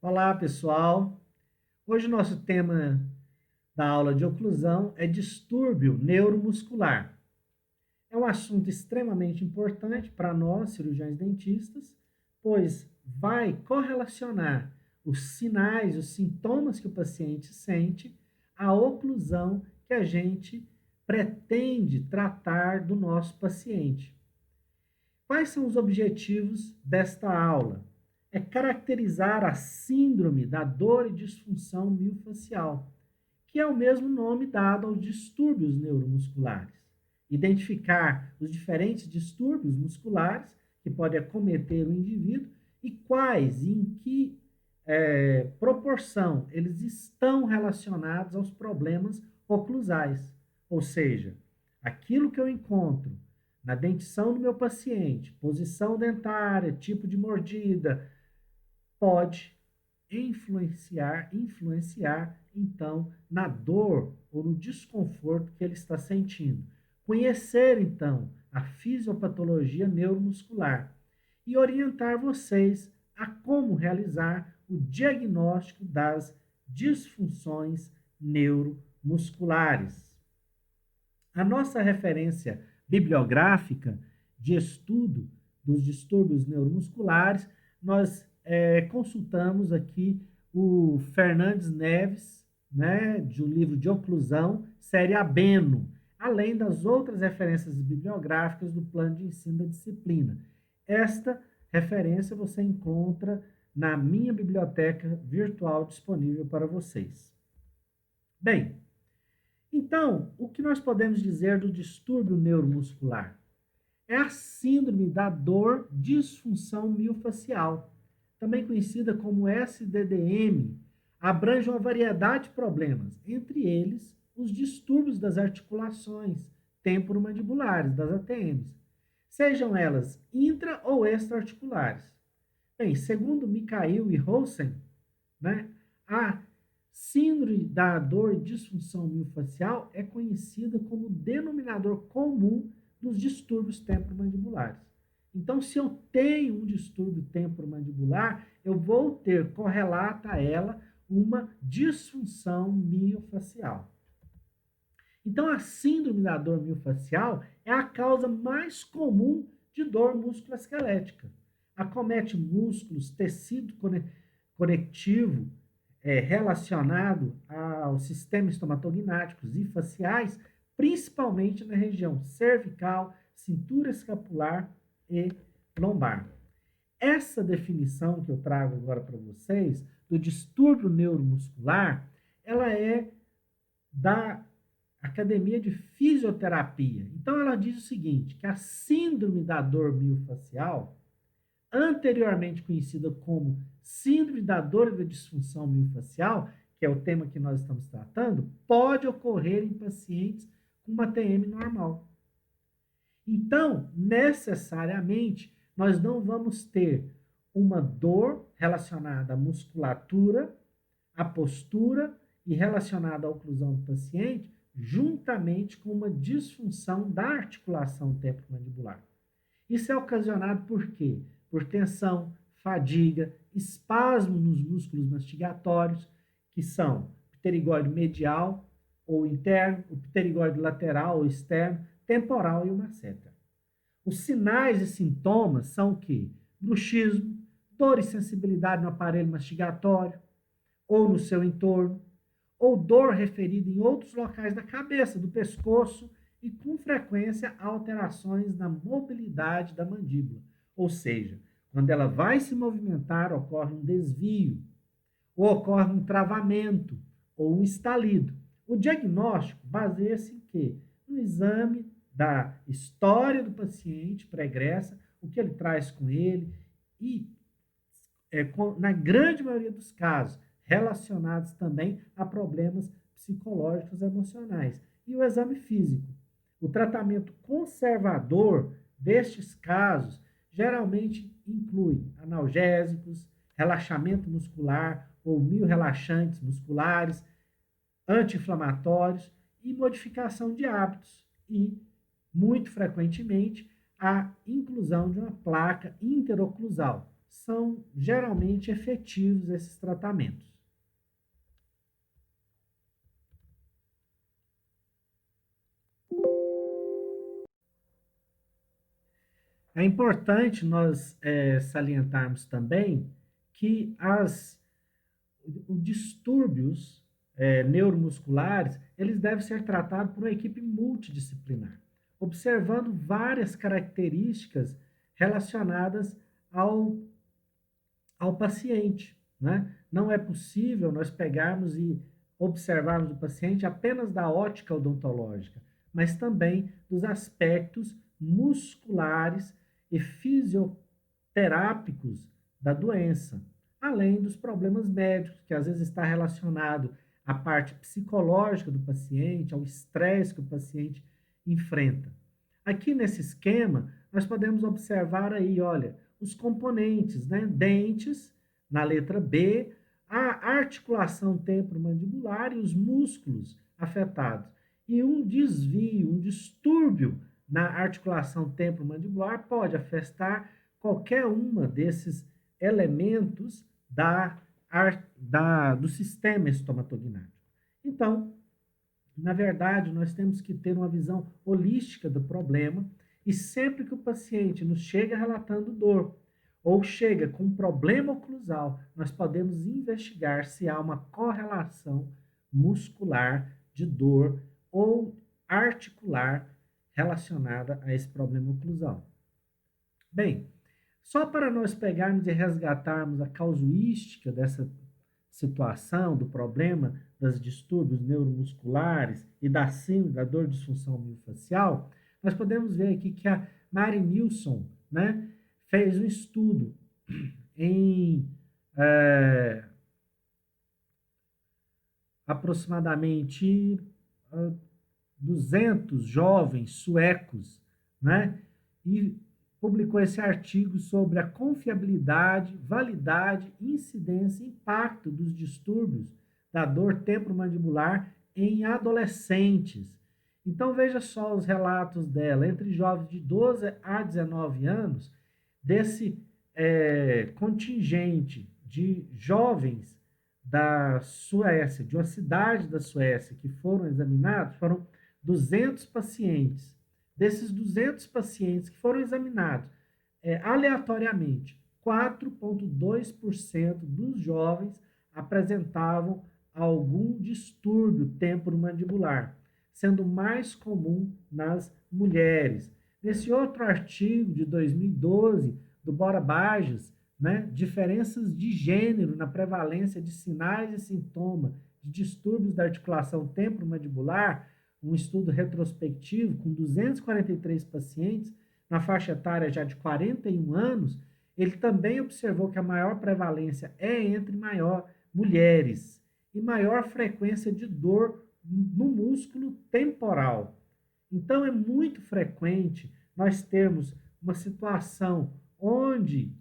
Olá, pessoal. Hoje o nosso tema da aula de oclusão é distúrbio neuromuscular. É um assunto extremamente importante para nós, cirurgiões dentistas, pois vai correlacionar os sinais, os sintomas que o paciente sente à oclusão que a gente pretende tratar do nosso paciente. Quais são os objetivos desta aula? É caracterizar a síndrome da dor e disfunção miofascial, que é o mesmo nome dado aos distúrbios neuromusculares. Identificar os diferentes distúrbios musculares que podem acometer o indivíduo e quais e em que proporção eles estão relacionados aos problemas oclusais. Ou seja, aquilo que eu encontro na dentição do meu paciente, posição dentária, tipo de mordida, pode influenciar então na dor ou no desconforto que ele está sentindo. Conhecer então a fisiopatologia neuromuscular e orientar vocês a como realizar o diagnóstico das disfunções neuromusculares. A nossa referência bibliográfica de estudo dos distúrbios neuromusculares, nós consultamos aqui o Fernandes Neves, né, de um livro de oclusão, série Abeno, além das outras referências bibliográficas do plano de ensino da disciplina. Esta referência você encontra na minha biblioteca virtual disponível para vocês. Bem, então, o que nós podemos dizer do distúrbio neuromuscular? É a síndrome da dor disfunção miofascial, também conhecida como SDDM, abrange uma variedade de problemas, entre eles os distúrbios das articulações temporomandibulares, das ATMs, sejam elas intra ou extraarticulares. Bem, segundo Mikhail e Rosen, né, a síndrome da dor e disfunção miofascial é conhecida como denominador comum dos distúrbios temporomandibulares. Então, se eu tenho um distúrbio temporomandibular, eu vou ter correlata a ela uma disfunção miofacial. Então, a síndrome da dor miofacial é a causa mais comum de dor musculoesquelética. Acomete músculos, tecido conectivo, relacionado ao sistema estomatognáticos e faciais, principalmente na região cervical, cintura escapular e lombar. Essa definição que eu trago agora para vocês, do distúrbio neuromuscular, ela é da Academia de Fisioterapia. Então, ela diz o seguinte, que a síndrome da dor miofacial, anteriormente conhecida como síndrome da dor e da disfunção miofascial, que é o tema que nós estamos tratando, pode ocorrer em pacientes com uma TM normal. Então, necessariamente, nós não vamos ter uma dor relacionada à musculatura, à postura e relacionada à oclusão do paciente, juntamente com uma disfunção da articulação temporomandibular. Isso é ocasionado por quê? Por tensão, fadiga, espasmo nos músculos mastigatórios, que são o pterigóide medial ou interno, o pterigóide lateral ou externo, temporal e o masseter. Os sinais e sintomas são o quê? Bruxismo, dor e sensibilidade no aparelho mastigatório ou no seu entorno, ou dor referida em outros locais da cabeça, do pescoço, e com frequência alterações na mobilidade da mandíbula. Ou seja, quando ela vai se movimentar, ocorre um desvio, ou ocorre um travamento, ou um estalido. O diagnóstico baseia-se em quê? No exame da história do paciente pregressa, o que ele traz com ele, e na grande maioria dos casos, relacionados também a problemas psicológicos e emocionais. E o exame físico. O tratamento conservador destes casos geralmente inclui analgésicos, relaxamento muscular ou miorrelaxantes musculares, anti-inflamatórios e modificação de hábitos e, muito frequentemente, a inclusão de uma placa interoclusal. são geralmente efetivos esses tratamentos. É importante nós salientarmos também que os distúrbios neuromusculares, eles devem ser tratados por uma equipe multidisciplinar, observando várias características relacionadas ao, ao paciente, né? Não é possível nós pegarmos e observarmos o paciente apenas da ótica odontológica, mas também dos aspectos musculares e fisioterápicos da doença, além dos problemas médicos, que às vezes está relacionado à parte psicológica do paciente, ao estresse que o paciente enfrenta. Aqui nesse esquema, nós podemos observar aí, olha, os componentes, né? Dentes, na letra B, a articulação temporomandibular e os músculos afetados. E um desvio, um distúrbio na articulação temporomandibular pode afetar qualquer uma desses elementos do sistema estomatognático. Então, na verdade, nós temos que ter uma visão holística do problema e sempre que o paciente nos chega relatando dor ou chega com um problema oclusal, nós podemos investigar se há uma correlação muscular de dor ou articular relacionada a esse problema oclusal. Bem, só para nós pegarmos e resgatarmos a causuística dessa situação, do problema dos distúrbios neuromusculares e da dor de disfunção miofascial, nós podemos ver aqui que a Mary Nilsson, né, fez um estudo em aproximadamente 200 jovens suecos, né, e publicou esse artigo sobre a confiabilidade, validade, incidência e impacto dos distúrbios da dor temporomandibular em adolescentes. Então, veja só os relatos dela, entre jovens de 12 a 19 anos, desse contingente de jovens da Suécia, de uma cidade da Suécia, que foram examinados, foram 200 pacientes. Desses 200 pacientes que foram examinados aleatoriamente, 4,2% dos jovens apresentavam algum distúrbio temporomandibular, sendo mais comum nas mulheres. Nesse outro artigo de 2012, do Bora Bages, né, diferenças de gênero na prevalência de sinais e sintomas de distúrbios da articulação temporomandibular, um estudo retrospectivo com 243 pacientes na faixa etária já de 41 anos, ele também observou que a maior prevalência é entre mulheres e maior frequência de dor no músculo temporal. Então, é muito frequente nós termos uma situação onde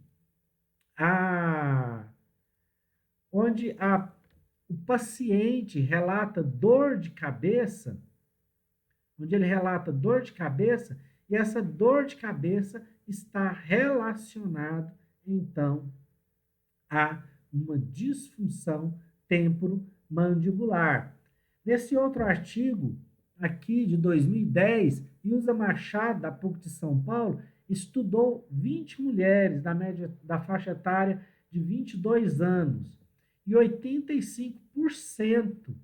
o paciente relata dor de cabeça, e essa dor de cabeça está relacionada, então, a uma disfunção temporomandibular. Nesse outro artigo, aqui de 2010, Ilza Machado, da PUC de São Paulo, estudou 20 mulheres da média da faixa etária de 22 anos e 85%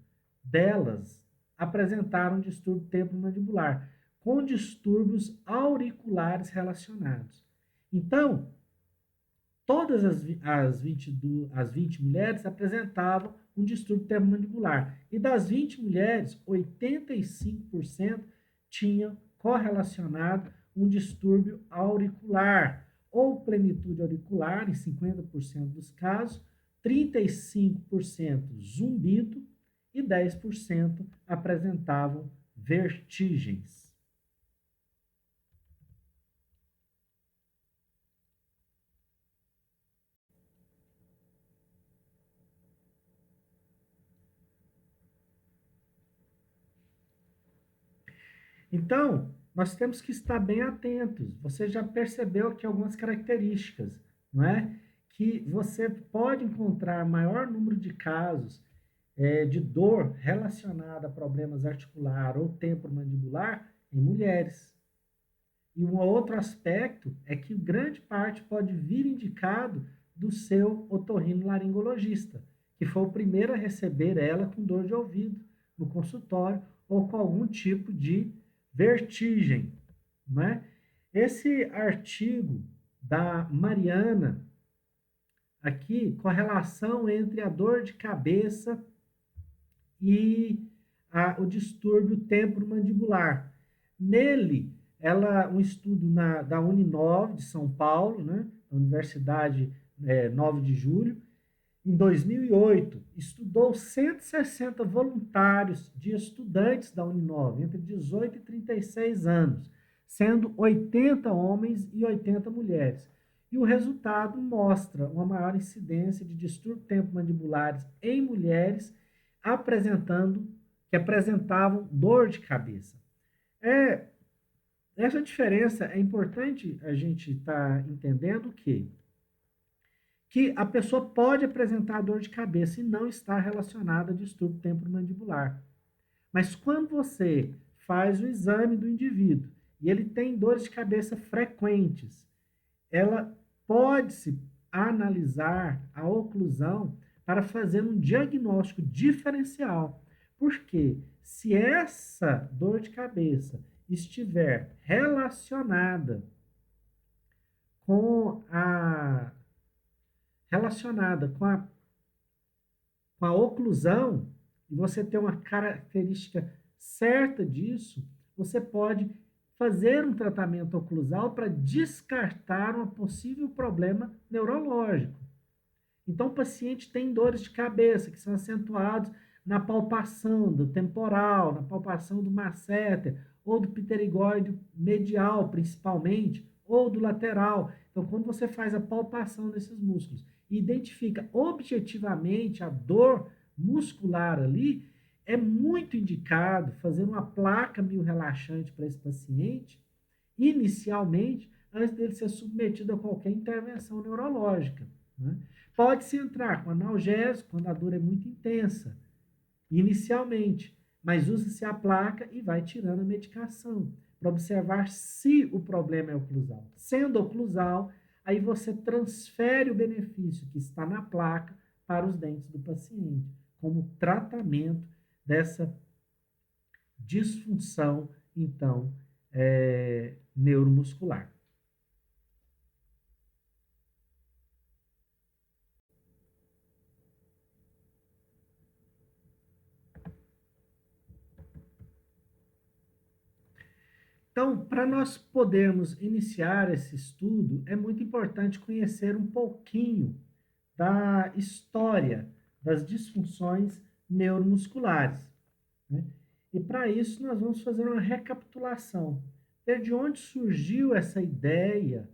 delas apresentaram distúrbio temporomandibular, com distúrbios auriculares relacionados. Então, todas as 20 mulheres apresentavam um distúrbio temporomandibular. E das 20 mulheres, 85% tinham correlacionado um distúrbio auricular, ou plenitude auricular, em 50% dos casos, 35% zumbido e 10% apresentavam vertigens. Então, nós temos que estar bem atentos. Você já percebeu aqui algumas características, não é? que você pode encontrar maior número de casos de dor relacionada a problemas articular ou temporomandibular em mulheres. E um outro aspecto é que grande parte pode vir indicado do seu otorrinolaringologista, que foi o primeiro a receber ela com dor de ouvido no consultório ou com algum tipo de vertigem, né? Esse artigo da Mariana aqui, correlação entre a dor de cabeça e o distúrbio temporomandibular. Nele, um estudo da Uninove de São Paulo, né, Universidade 9 de Julho, em 2008, estudou 160 voluntários de estudantes da Uninove, entre 18 e 36 anos, sendo 80 homens e 80 mulheres. E o resultado mostra uma maior incidência de distúrbios tempomandibulares em mulheres que apresentavam dor de cabeça. Essa diferença é importante a gente estar entendendo que a pessoa pode apresentar dor de cabeça e não está relacionada a distúrbio temporomandibular. Mas quando você faz o exame do indivíduo e ele tem dores de cabeça frequentes, ela pode-se analisar a oclusão para fazer um diagnóstico diferencial. Porque se essa dor de cabeça estiver relacionada com a oclusão, e você tem uma característica certa disso, você pode fazer um tratamento oclusal para descartar um possível problema neurológico. Então, o paciente tem dores de cabeça que são acentuados na palpação do temporal, na palpação do masseter, ou do pterigóide medial, principalmente, ou do lateral. Então, quando você faz a palpação desses músculos e identifica objetivamente a dor muscular ali, é muito indicado fazer uma placa miorrelaxante para esse paciente, inicialmente, antes dele ser submetido a qualquer intervenção neurológica, né? Pode-se entrar com analgésico quando a dor é muito intensa, inicialmente, mas usa-se a placa e vai tirando a medicação para observar se o problema é oclusal. Sendo oclusal, aí você transfere o benefício que está na placa para os dentes do paciente, como tratamento dessa disfunção, então, neuromuscular. Então, para nós podermos iniciar esse estudo, é muito importante conhecer um pouquinho da história das disfunções neuromusculares, né? E para isso nós vamos fazer uma recapitulação. De onde surgiu essa ideia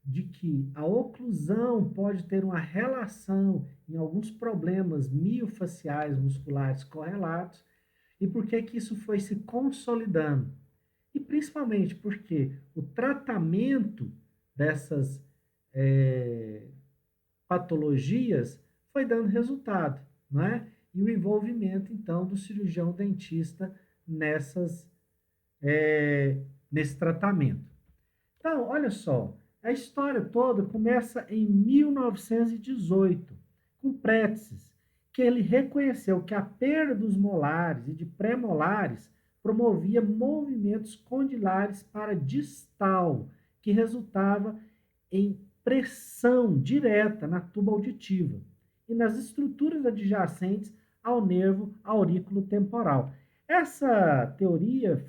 de que a oclusão pode ter uma relação em alguns problemas miofaciais musculares correlatos e por que isso foi se consolidando. E principalmente porque o tratamento dessas patologias foi dando resultado, não é? E o envolvimento, então, do cirurgião dentista nesse tratamento. Então, olha só, a história toda começa em 1918, com Pretzel, que ele reconheceu que a perda dos molares e de pré-molares promovia movimentos condilares para distal, que resultava em pressão direta na tuba auditiva e nas estruturas adjacentes ao nervo aurículo temporal. Essa teoria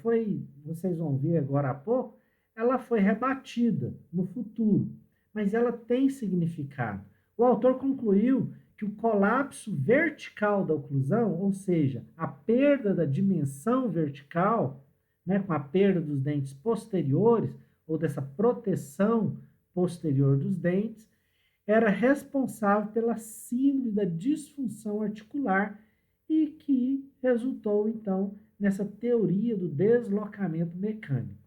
vocês vão ver agora há pouco, ela foi rebatida no futuro, mas ela tem significado. O autor concluiu que o colapso vertical da oclusão, ou seja, a perda da dimensão vertical, né, com a perda dos dentes posteriores, ou dessa proteção posterior dos dentes, era responsável pela síndrome da disfunção articular e que resultou, então, nessa teoria do deslocamento mecânico.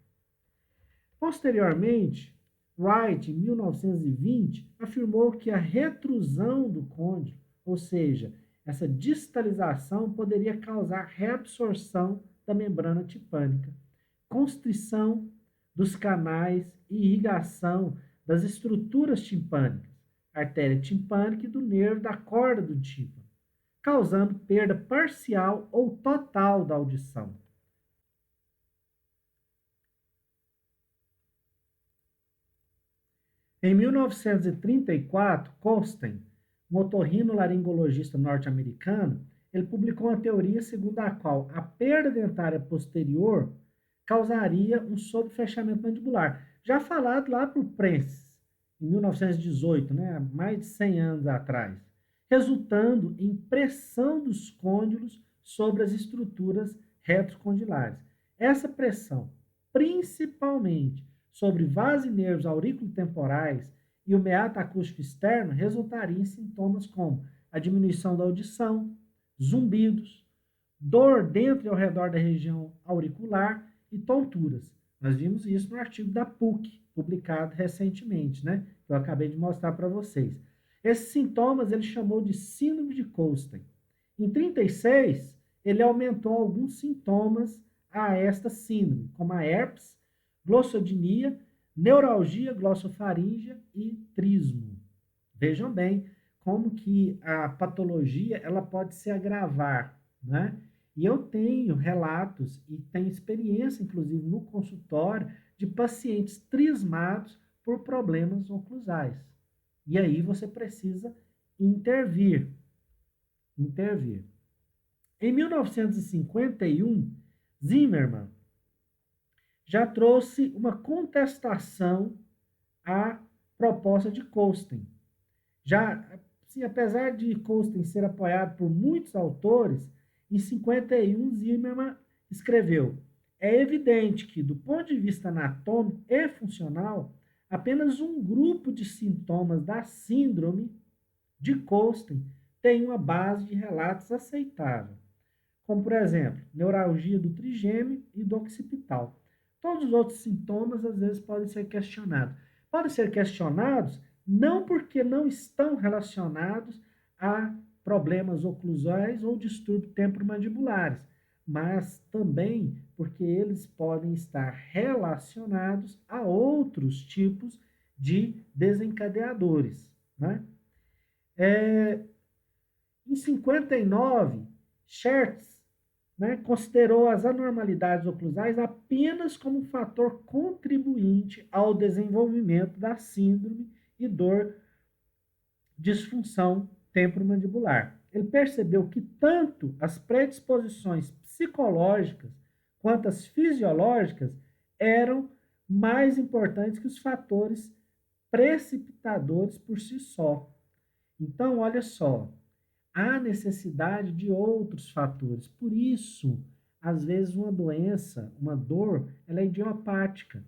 Posteriormente, Wright, em 1920, afirmou que a retrusão do côndilo, ou seja, essa distalização, poderia causar reabsorção da membrana tipânica, constrição dos canais e irrigação das estruturas timpânicas, artéria timpânica e do nervo da corda do tímpano, causando perda parcial ou total da audição. Em 1934, Colstein, um otorrinolaringologista norte-americano, ele publicou uma teoria segundo a qual a perda dentária posterior causaria um sobrefechamento mandibular. Já falado lá por Prences, em 1918, né, mais de 100 anos atrás, resultando em pressão dos côndilos sobre as estruturas retrocondilares. Essa pressão, principalmente sobre vasos e nervos auriculotemporais e o meato acústico externo, resultaria em sintomas como a diminuição da audição, zumbidos, dor dentro e ao redor da região auricular e tonturas. Nós vimos isso no artigo da PUC, publicado recentemente, né? Que eu acabei de mostrar para vocês. Esses sintomas ele chamou de síndrome de Colstein. Em 36, ele aumentou alguns sintomas a esta síndrome, como a herpes, glossodinia, neuralgia glossofaríngea e trismo. Vejam bem como que a patologia ela pode se agravar, né? E eu tenho relatos e tenho experiência, inclusive, no consultório, de pacientes trismados por problemas oclusais. E aí você precisa intervir. Em 1951, Zimmermann já trouxe uma contestação à proposta de Colstein. Já, sim, apesar de Colstein ser apoiado por muitos autores, em 51 Zimmermann escreveu: é evidente que, do ponto de vista anatômico e funcional, apenas um grupo de sintomas da síndrome de Colstein tem uma base de relatos aceitável, como, por exemplo, neuralgia do trigêmeo e do occipital. Todos os outros sintomas, às vezes, podem ser questionados. Podem ser questionados não porque não estão relacionados a problemas oclusais ou distúrbios temporomandibulares, mas também porque eles podem estar relacionados a outros tipos de desencadeadores, né? Em 59, Schertz, né, considerou as anormalidades oclusais apenas como um fator contribuinte ao desenvolvimento da síndrome e dor disfunção temporomandibular. Ele percebeu que tanto as predisposições psicológicas quanto as fisiológicas eram mais importantes que os fatores precipitadores por si só. Então, olha só, há necessidade de outros fatores. Por isso, às vezes, uma doença, uma dor, ela é idiopática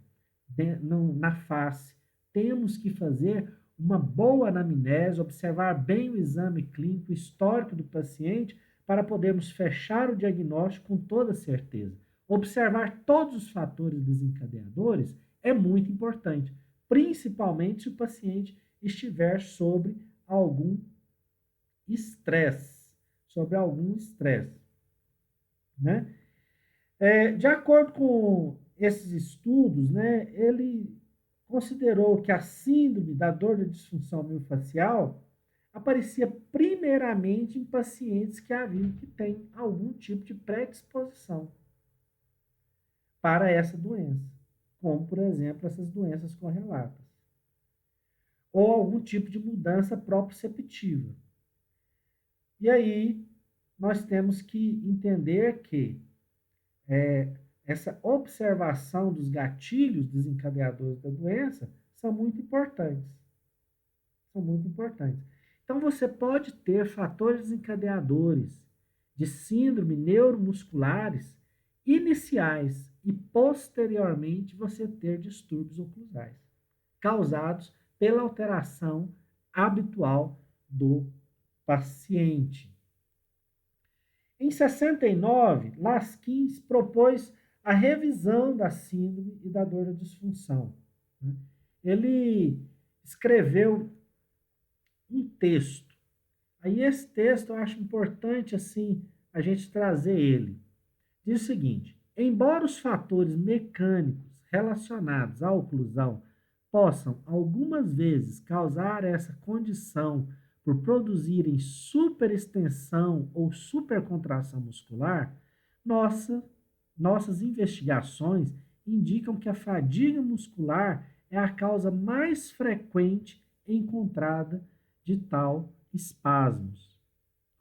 na face. Temos que fazer uma boa anamnese, observar bem o exame clínico histórico do paciente para podermos fechar o diagnóstico com toda certeza. Observar todos os fatores desencadeadores é muito importante, principalmente se o paciente estiver sobre algum estresse, né? De acordo com esses estudos, né, ele considerou que a síndrome da dor da disfunção miofascial aparecia primeiramente em pacientes que têm algum tipo de predisposição para essa doença, como, por exemplo, essas doenças correlatas, ou algum tipo de mudança proprioceptiva. E aí, nós temos que entender que essa observação dos gatilhos desencadeadores da doença são muito importantes. Então, você pode ter fatores desencadeadores de síndrome neuromusculares iniciais e, posteriormente, você ter distúrbios oclusais, causados pela alteração habitual do paciente. Em 69, Laskins propôs a revisão da síndrome e da dor da disfunção. ele escreveu um texto. Aí esse texto eu acho importante assim a gente trazer ele. Diz o seguinte: embora os fatores mecânicos relacionados à oclusão possam algumas vezes causar essa condição por produzirem superextensão ou supercontração muscular, nossas investigações indicam que a fadiga muscular é a causa mais frequente encontrada de tal espasmos.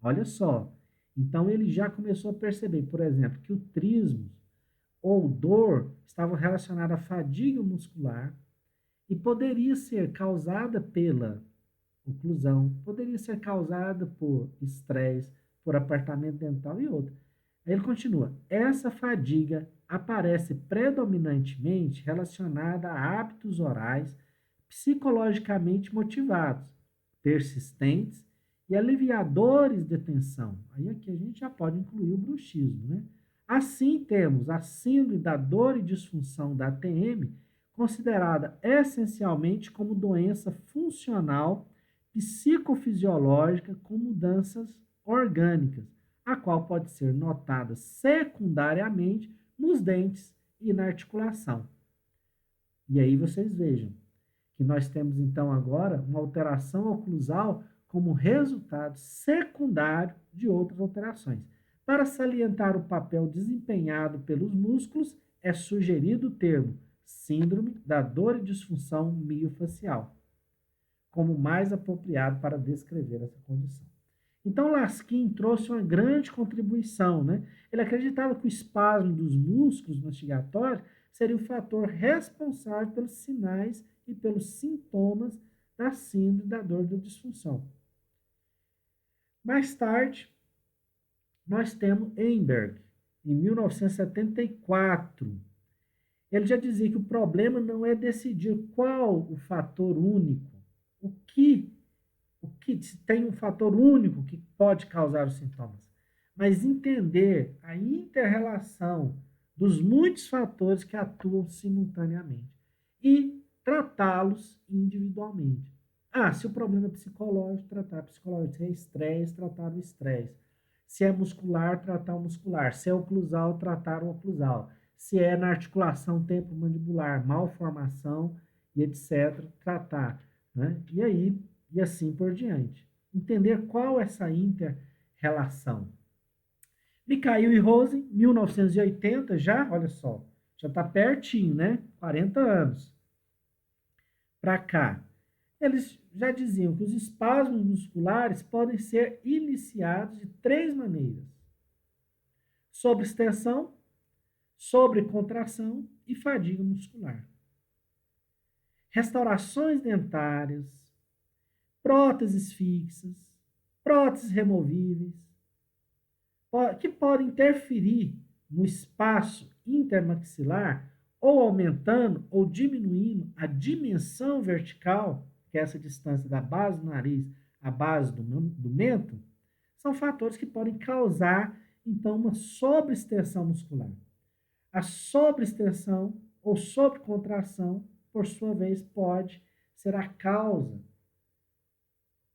Olha só. Então ele já começou a perceber, por exemplo, que o trismo ou dor estavam relacionados à fadiga muscular e poderia ser causada pela oclusão, poderia ser causada por estresse, por apertamento dental e outro. Aí ele continua: essa fadiga aparece predominantemente relacionada a hábitos orais psicologicamente motivados, persistentes e aliviadores de tensão. Aí aqui a gente já pode incluir o bruxismo, né? Assim, temos a síndrome da dor e disfunção da TM, considerada essencialmente como doença funcional psicofisiológica com mudanças orgânicas, a qual pode ser notada secundariamente nos dentes e na articulação. E aí vocês vejam que nós temos então agora uma alteração oclusal como resultado secundário de outras alterações. Para salientar o papel desempenhado pelos músculos, é sugerido o termo síndrome da dor e disfunção miofacial, como mais apropriado para descrever essa condição. Então, Laskin trouxe uma grande contribuição, né? Ele acreditava que o espasmo dos músculos mastigatórios seria o fator responsável pelos sinais e pelos sintomas da síndrome da dor da disfunção. Mais tarde, nós temos Einberg, em 1974. Ele já dizia que o problema não é decidir qual o fator único, o que tem um fator único que pode causar os sintomas, mas entender a inter-relação dos muitos fatores que atuam simultaneamente e tratá-los individualmente. Se o problema é psicológico, tratar psicológico. Se é estresse, tratar o estresse. Se é muscular, tratar o muscular. Se é oclusal, tratar o oclusal. Se é na articulação temporomandibular, malformação e etc., tratar. Né? E aí, e assim por diante. Entender qual é essa inter-relação. Mikhail e Rosen, 1980, já, olha só, já está pertinho, né? 40 anos. Para cá. Eles já diziam que os espasmos musculares podem ser iniciados de 3 maneiras: sobreextensão, sobrecontração e fadiga muscular. Restaurações dentárias, próteses fixas, próteses removíveis, que podem interferir no espaço intermaxilar, ou aumentando ou diminuindo a dimensão vertical, que é essa distância da base do nariz à base do mento, são fatores que podem causar, então, uma sobreextensão muscular. A sobreextensão ou sobrecontração, por sua vez, pode ser a causa,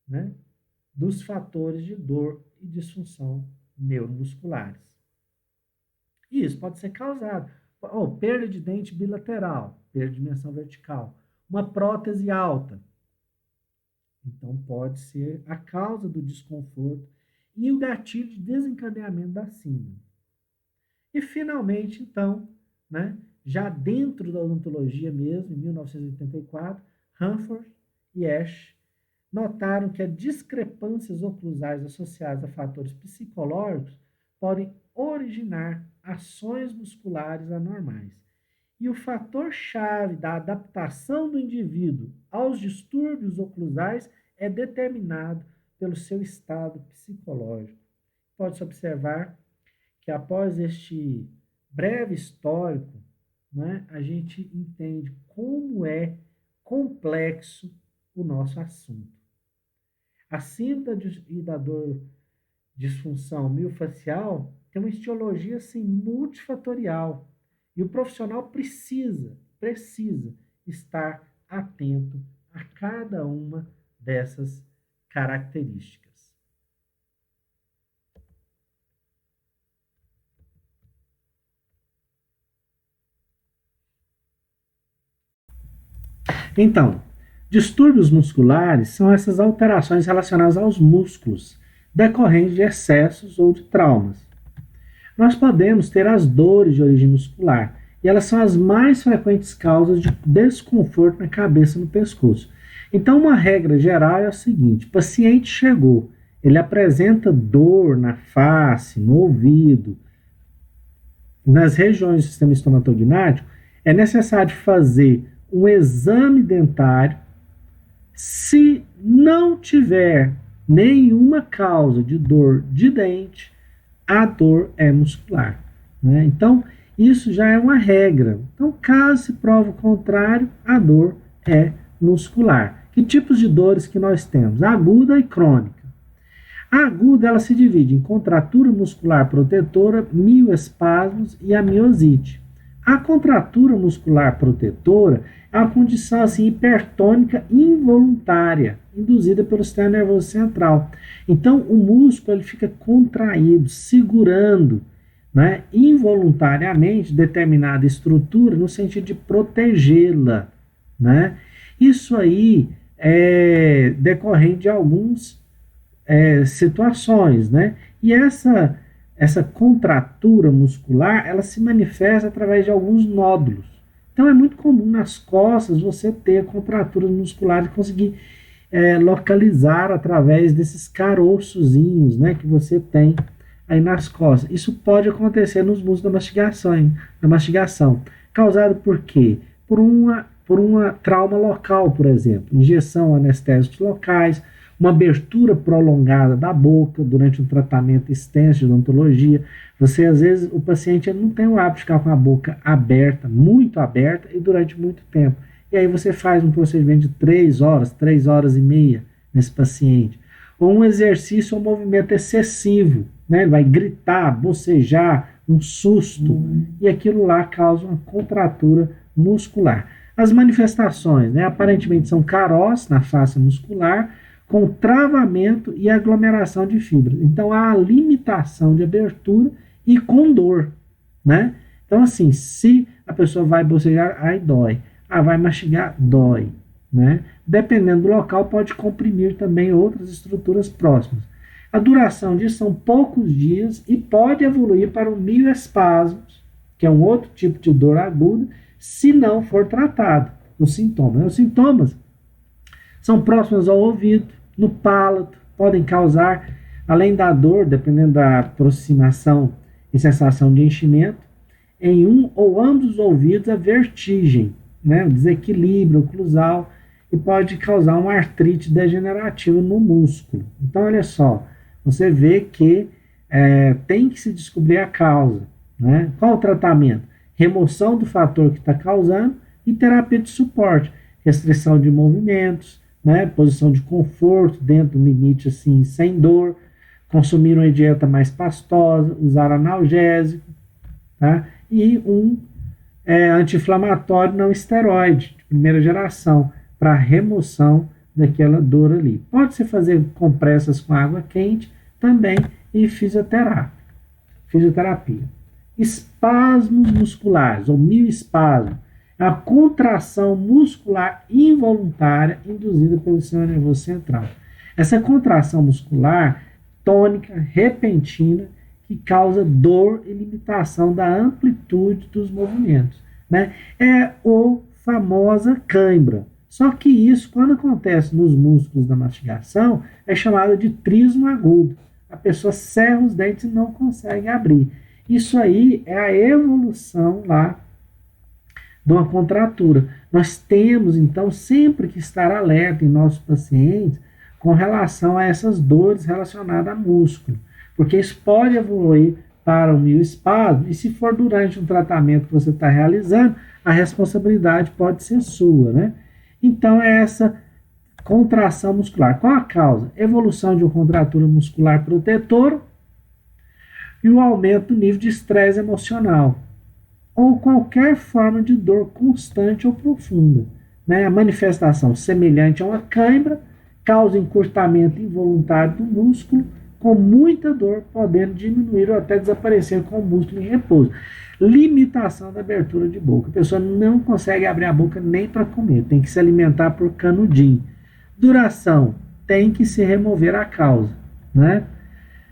né, dos fatores de dor e disfunção neuromusculares. E isso pode ser causado por perda de dente bilateral, perda de dimensão vertical, uma prótese alta. Então, pode ser a causa do desconforto e o gatilho de desencadeamento da síndrome. E, finalmente, então, né, já dentro da odontologia mesmo, em 1984, Hanford e Ash notaram que as discrepâncias oclusais associadas a fatores psicológicos podem originar ações musculares anormais. E o fator-chave da adaptação do indivíduo aos distúrbios oclusais é determinado pelo seu estado psicológico. Pode-se observar que após este breve histórico, né, a gente entende como é complexo o nosso assunto. A síndrome da dor disfunção miofacial tem uma etiologia assim, multifatorial. E o profissional precisa estar atento a cada uma dessas características. Então, distúrbios musculares são essas alterações relacionadas aos músculos, decorrentes de excessos ou de traumas. Nós podemos ter as dores de origem muscular, e elas são as mais frequentes causas de desconforto na cabeça e no pescoço. Então, uma regra geral é a seguinte: o paciente chegou, ele apresenta dor na face, no ouvido, nas regiões do sistema estomatognático, é necessário fazer um exame dentário. Se não tiver nenhuma causa de dor de dente, a dor é muscular, né? Então, isso já é uma regra. Então, caso se prove o contrário, a dor é muscular. Que tipos de dores que nós temos? Aguda e crônica. A aguda, ela se divide em contratura muscular protetora, mioespasmos e a miosite. A contratura muscular protetora é uma condição assim, hipertônica involuntária, induzida pelo sistema nervoso central. Então, o músculo ele fica contraído, segurando, né, involuntariamente determinada estrutura no sentido de protegê-la, né? Isso aí é decorrente de alguns situações, né? E essa contratura muscular, ela se manifesta através de alguns nódulos. Então é muito comum nas costas você ter contraturas musculares e conseguir localizar através desses caroçozinhos, né, que você tem aí nas costas. Isso pode acontecer nos músculos da mastigação. Causado por quê? Por uma trauma local, por exemplo, injeção anestésicos locais, uma abertura prolongada da boca durante um tratamento extenso de odontologia. Você, às vezes, o paciente não tem o hábito de ficar com a boca aberta, muito aberta, e durante muito tempo. E aí você faz um procedimento de 3 horas e meia nesse paciente. Ou um exercício ou um movimento excessivo, né? Ele vai gritar, bocejar, um susto, e aquilo lá causa uma contratura muscular. As manifestações, né, aparentemente são caroços na face muscular, com travamento e aglomeração de fibras. Então, há limitação de abertura e com dor, né? Então, assim, se a pessoa vai bocejar, aí dói. Vai mastigar, dói, né? Dependendo do local, pode comprimir também outras estruturas próximas. A duração disso são poucos dias e pode evoluir para o mioespasmos, que é um outro tipo de dor aguda, se não for tratado os sintomas. Os sintomas são próximos ao ouvido, no palato, podem causar, além da dor, dependendo da aproximação e sensação de enchimento, em um ou ambos os ouvidos a vertigem, né, o desequilíbrio oclusal, e pode causar uma artrite degenerativa no músculo. Então, olha só, você vê que tem que se descobrir a causa, né? Qual o tratamento? Remoção do fator que está causando e terapia de suporte, restrição de movimentos, né, posição de conforto dentro do limite assim, sem dor, consumir uma dieta mais pastosa, usar analgésico, tá? E um anti-inflamatório não esteroide, de primeira geração, para remoção daquela dor ali. Pode-se fazer compressas com água quente também e fisioterapia. Espasmos musculares, ou mioespasmo, é a contração muscular involuntária induzida pelo sistema nervoso central. Essa contração muscular tônica, repentina, que causa dor e limitação da amplitude dos movimentos, né? É a famosa cãibra. Só que isso, quando acontece nos músculos da mastigação, é chamado de trismo agudo. A pessoa cerra os dentes e não consegue abrir. Isso aí é a evolução lá de uma contratura. Nós temos, então, sempre que estar alerta em nossos pacientes com relação a essas dores relacionadas a músculo, porque isso pode evoluir para o mioespasmo, e se for durante um tratamento que você está realizando, a responsabilidade pode ser sua, né? Então, é essa contração muscular. Qual a causa? Evolução de uma contratura muscular protetora e o aumento do nível de estresse emocional, ou qualquer forma de dor constante ou profunda. né? A manifestação semelhante a uma cãibra causa encurtamento involuntário do músculo, com muita dor, podendo diminuir ou até desaparecer com o músculo em repouso. Limitação da abertura de boca. A pessoa não consegue abrir a boca nem para comer, tem que se alimentar por canudinho. Duração, tem que se remover a causa, né?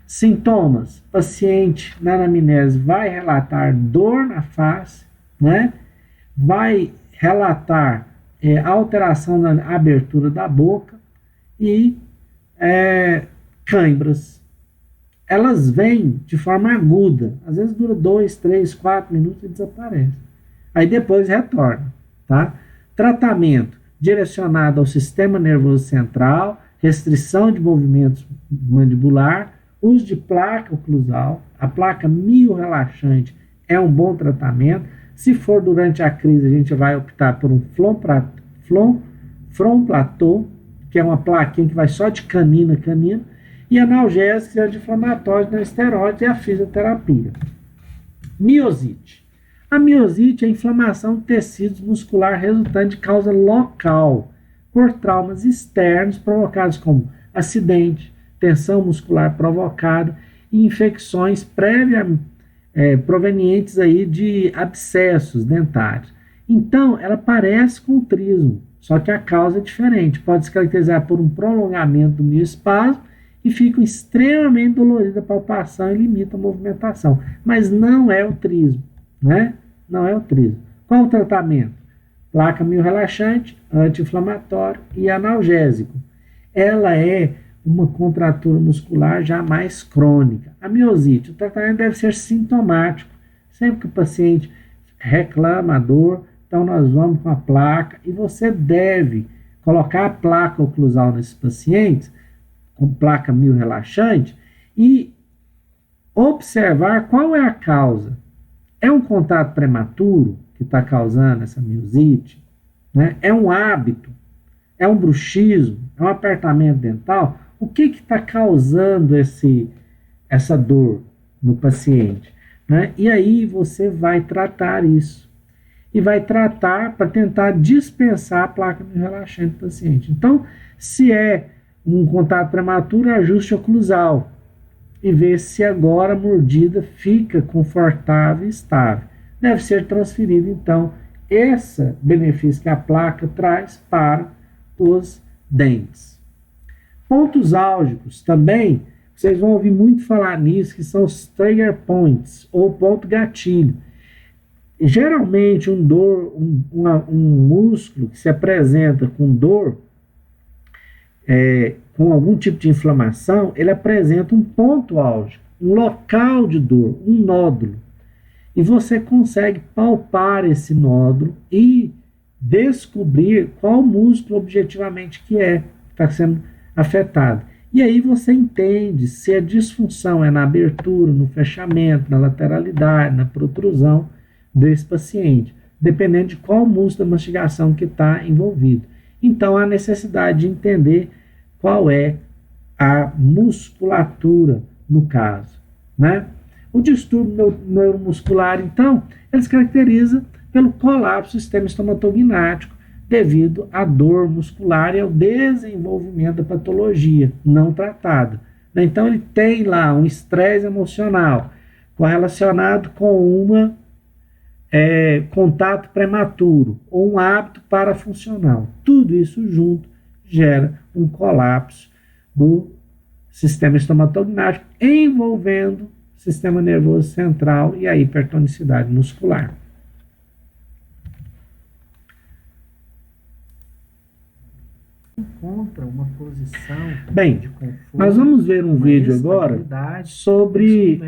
Sintomas, paciente na anamnese vai relatar dor na face, né? Vai relatar alteração na abertura da boca e cãibras. Elas vêm de forma aguda, às vezes dura 2, 3, 4 minutos e desaparece. Aí depois retorna, tá? Tratamento direcionado ao sistema nervoso central, restrição de movimentos mandibular, uso de placa oclusal, a placa miorrelaxante é um bom tratamento. Se for durante a crise, a gente vai optar por um Fronplatô, que é uma plaquinha que vai só de canina a canina, e analgésicos e anti-inflamatórios não esteroides e a fisioterapia. Miosite. A miosite é a inflamação de tecidos musculares resultante de causa local, por traumas externos provocados como acidente, tensão muscular provocada e infecções provenientes aí de abscessos dentários. Então, ela parece com o trismo, só que a causa é diferente. Pode se caracterizar por um prolongamento do mioespasmo e fica extremamente dolorida a palpação e limita a movimentação. Mas não é o trismo, né? Não é o trismo. Qual o tratamento? Placa miorrelaxante, anti-inflamatório e analgésico. Ela é uma contratura muscular já mais crônica. A miosite, o tratamento deve ser sintomático. Sempre que o paciente reclama a dor, então nós vamos com a placa e você deve colocar a placa oclusal nesses pacientes, com placa miorrelaxante, e observar qual é a causa. É um contato prematuro que está causando essa miosite? Né? É um hábito? É um bruxismo? É um apertamento dental? O que está causando essa dor no paciente? Né? E aí você vai tratar isso. E vai tratar para tentar dispensar a placa miorrelaxante do paciente. Então, se é um contato prematuro, ajuste oclusal e ver se agora a mordida fica confortável e estável. Deve ser transferido, então, esse benefício que a placa traz para os dentes. Pontos álgicos também, vocês vão ouvir muito falar nisso, que são os trigger points, ou ponto gatilho. Geralmente, um músculo que se apresenta com dor, com algum tipo de inflamação, ele apresenta um ponto álgico, um local de dor, um nódulo. E você consegue palpar esse nódulo e descobrir qual músculo objetivamente que está sendo afetado. E aí você entende se a disfunção é na abertura, no fechamento, na lateralidade, na protrusão desse paciente, dependendo de qual músculo da mastigação que está envolvido. Então, há necessidade de entender qual é a musculatura no caso, né? O distúrbio neuromuscular, então, ele se caracteriza pelo colapso do sistema estomatognático devido à dor muscular e ao desenvolvimento da patologia não tratada. Então, ele tem lá um estresse emocional correlacionado com contato prematuro ou um hábito parafuncional. Tudo isso junto gera um colapso do sistema estomatognático envolvendo o sistema nervoso central e a hipertonicidade muscular. Encontra uma posição de conforto. Nós vamos ver um vídeo agora sobre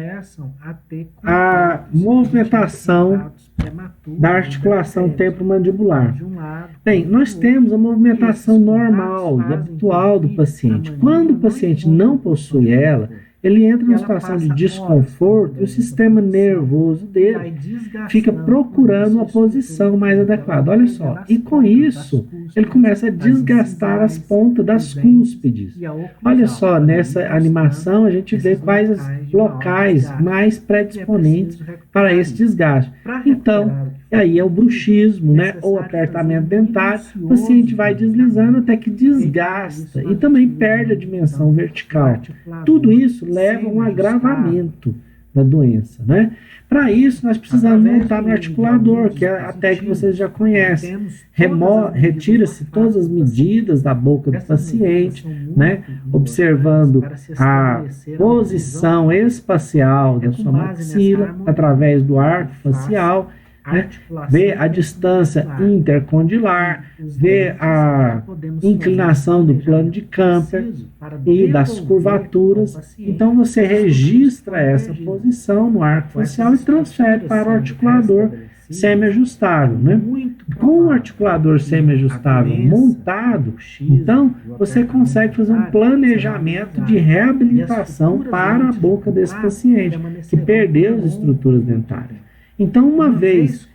a movimentação da articulação temporomandibular. Bem, nós temos a movimentação normal e habitual do paciente. Quando o paciente não possui ela, ele entra numa situação de desconforto e o sistema nervoso dele fica procurando uma posição mais adequada. Olha só, e com isso, ele começa a desgastar as pontas das cúspides. Olha só, nessa animação a gente vê quais os locais mais predisponentes para esse desgaste. Então, E aí é o bruxismo, né? Ou apertamento dentário. O paciente vai deslizando até que desgasta e também perde a dimensão vertical. Tudo isso leva a um agravamento da doença, né? Para isso, nós precisamos montar no articulador, que é a técnica que vocês já conhecem. Retira-se todas as medidas da boca do paciente, né? Observando a posição espacial da sua maxila através do arco facial, né? Ver a distância intercondilar, ver a inclinação do plano de Camper e das curvaturas. Então você registra essa posição no arco facial e transfere para o articulador semi-ajustável, né? Com o articulador semi-ajustável montado, então você consegue fazer um planejamento de reabilitação para a boca desse paciente que perdeu as estruturas dentárias. Então, uma vez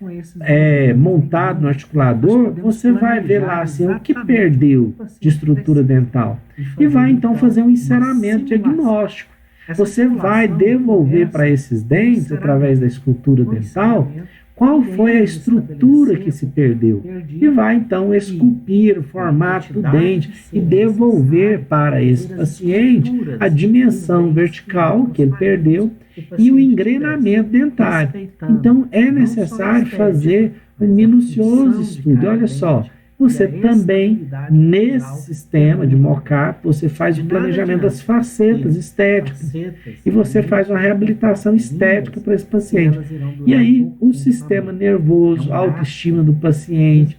montado no articulador, você vai ver lá assim, o que perdeu de estrutura dental e vai então fazer um enceramento diagnóstico. Você vai devolver para esses dentes, através da escultura dental, qual foi a estrutura que se perdeu. E vai então esculpir o formato do dente e devolver para esse paciente a dimensão vertical que ele perdeu e o engrenamento dentário. Então é necessário fazer um minucioso estudo. Olha só, você também, nesse sistema de mocap, você faz o planejamento das facetas estéticas e você faz uma reabilitação estética para esse paciente. E aí, o sistema nervoso, a autoestima do paciente,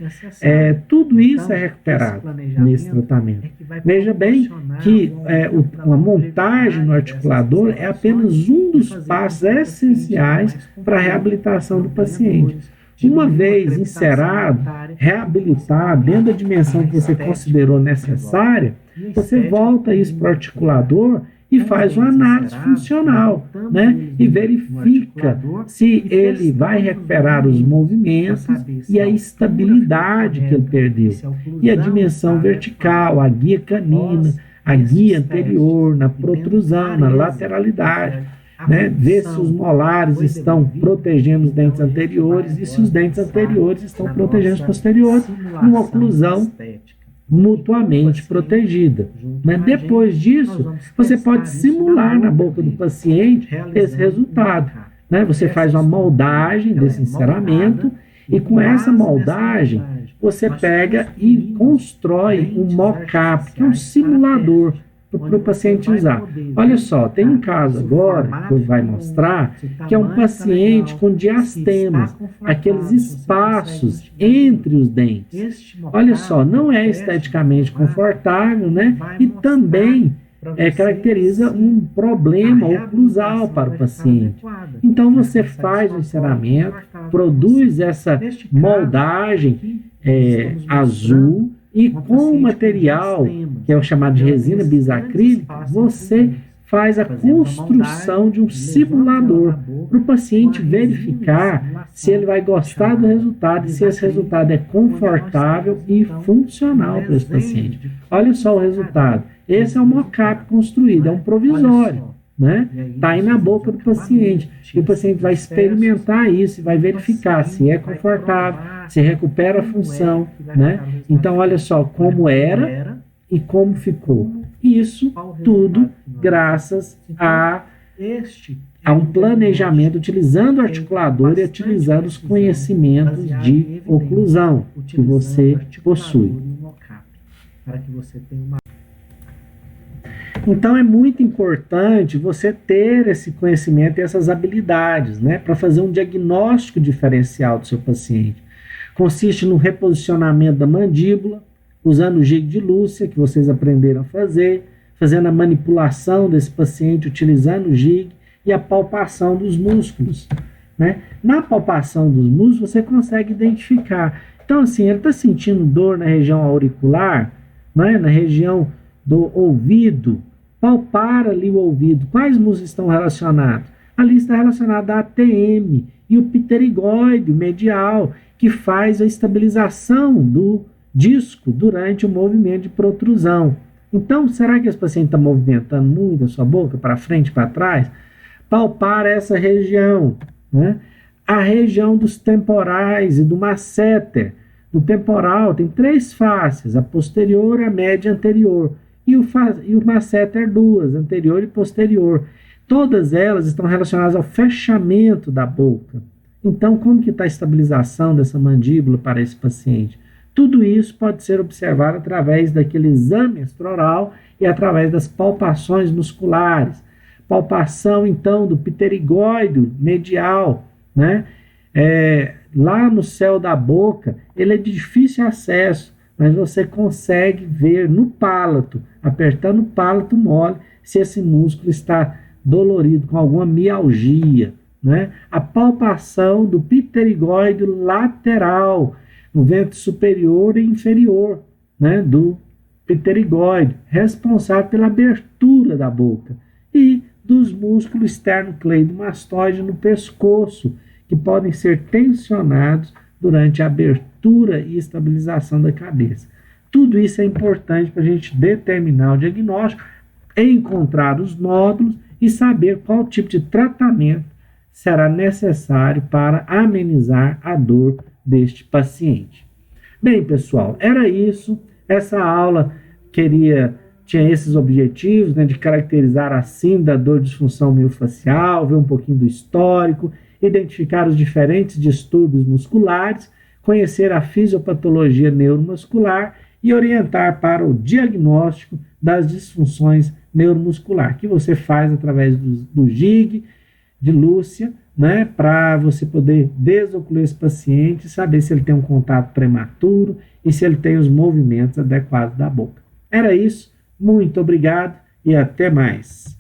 tudo isso é recuperado nesse tratamento. Veja bem que a montagem no articulador é apenas um dos passos essenciais para a reabilitação do paciente. Uma vez encerado, reabilitado dentro da dimensão que você considerou necessária, você volta isso para o articulador e faz uma análise funcional, né? E verifica se ele vai recuperar os movimentos e a estabilidade que ele perdeu. E a dimensão vertical, a guia canina, a guia anterior, na protrusão, na lateralidade. Né? Ver se os molares estão protegendo os dentes anteriores e se os dentes anteriores estão protegendo os posteriores, numa oclusão mutuamente protegida. Né? Depois disso, você pode simular na boca do paciente esse resultado. Né? Você faz uma moldagem desse enceramento e com essa moldagem você pega e constrói um mock-up, que é um simulador para o paciente usar. Olha só, tem um caso agora que eu vou mostrar, que é um paciente com diastemas, aqueles espaços entre os dentes. Olha só, não é esteticamente confortável, né? E também caracteriza um problema oclusal para o paciente. Então você faz o enceramento, produz essa moldagem azul, e com o material, que é o chamado de resina bisacrílica, você faz a construção de um simulador para o paciente verificar se ele vai gostar do resultado e se esse resultado é confortável e funcional para esse paciente. Olha só o resultado. Esse é um mock-up construído, é um provisório. Está aí na boca do paciente. E o paciente vai experimentar isso e vai verificar se é confortável, se recupera a função. Então, olha só como era e como ficou. Isso tudo graças a um planejamento utilizando o articulador e utilizando os conhecimentos de oclusão que você possui. Então é muito importante você ter esse conhecimento e essas habilidades, para fazer um diagnóstico diferencial do seu paciente. Consiste no reposicionamento da mandíbula, usando o gig de Lúcia, que vocês aprenderam a fazer, fazendo a manipulação desse paciente utilizando o gig e a palpação dos músculos. Na palpação dos músculos você consegue identificar. Então assim, ele está sentindo dor na região auricular, na região do ouvido, palpar ali o ouvido. Quais músculos estão relacionados? Ali está relacionado a ATM e o pterigoide medial, que faz a estabilização do disco durante o movimento de protrusão. Então, será que esse paciente está movimentando muito a sua boca para frente e para trás? Palpar essa região. a região dos temporais e do masseter. Do temporal tem 3 faces, a posterior, a média e a anterior. E o masseter 2, anterior e posterior. Todas elas estão relacionadas ao fechamento da boca. Então, como que está a estabilização dessa mandíbula para esse paciente? Tudo isso pode ser observado através daquele exame extraoral e através das palpações musculares. Palpação, então, do pterigóide medial, né? Lá no céu da boca, ele é de difícil acesso, mas você consegue ver no palato, apertando o palato mole, se esse músculo está dolorido, com alguma mialgia, né? A palpação do pterigóide lateral, no vento superior e inferior, né? Do pterigóide, responsável pela abertura da boca, e dos músculos esternocleidomastoide no pescoço, que podem ser tensionados durante a abertura e estabilização da cabeça. Tudo isso é importante para a gente determinar o diagnóstico, encontrar os nódulos e saber qual tipo de tratamento será necessário para amenizar a dor deste paciente. Bem, pessoal, era isso. Essa aula tinha esses objetivos, né, de caracterizar a síndrome da dor de disfunção miofascial, ver um pouquinho do histórico, identificar os diferentes distúrbios musculares, conhecer a fisiopatologia neuromuscular e orientar para o diagnóstico das disfunções neuromusculares, que você faz através do GIG, de Lúcia, né, para você poder desocluir esse paciente, saber se ele tem um contato prematuro e se ele tem os movimentos adequados da boca. Era isso, muito obrigado e até mais.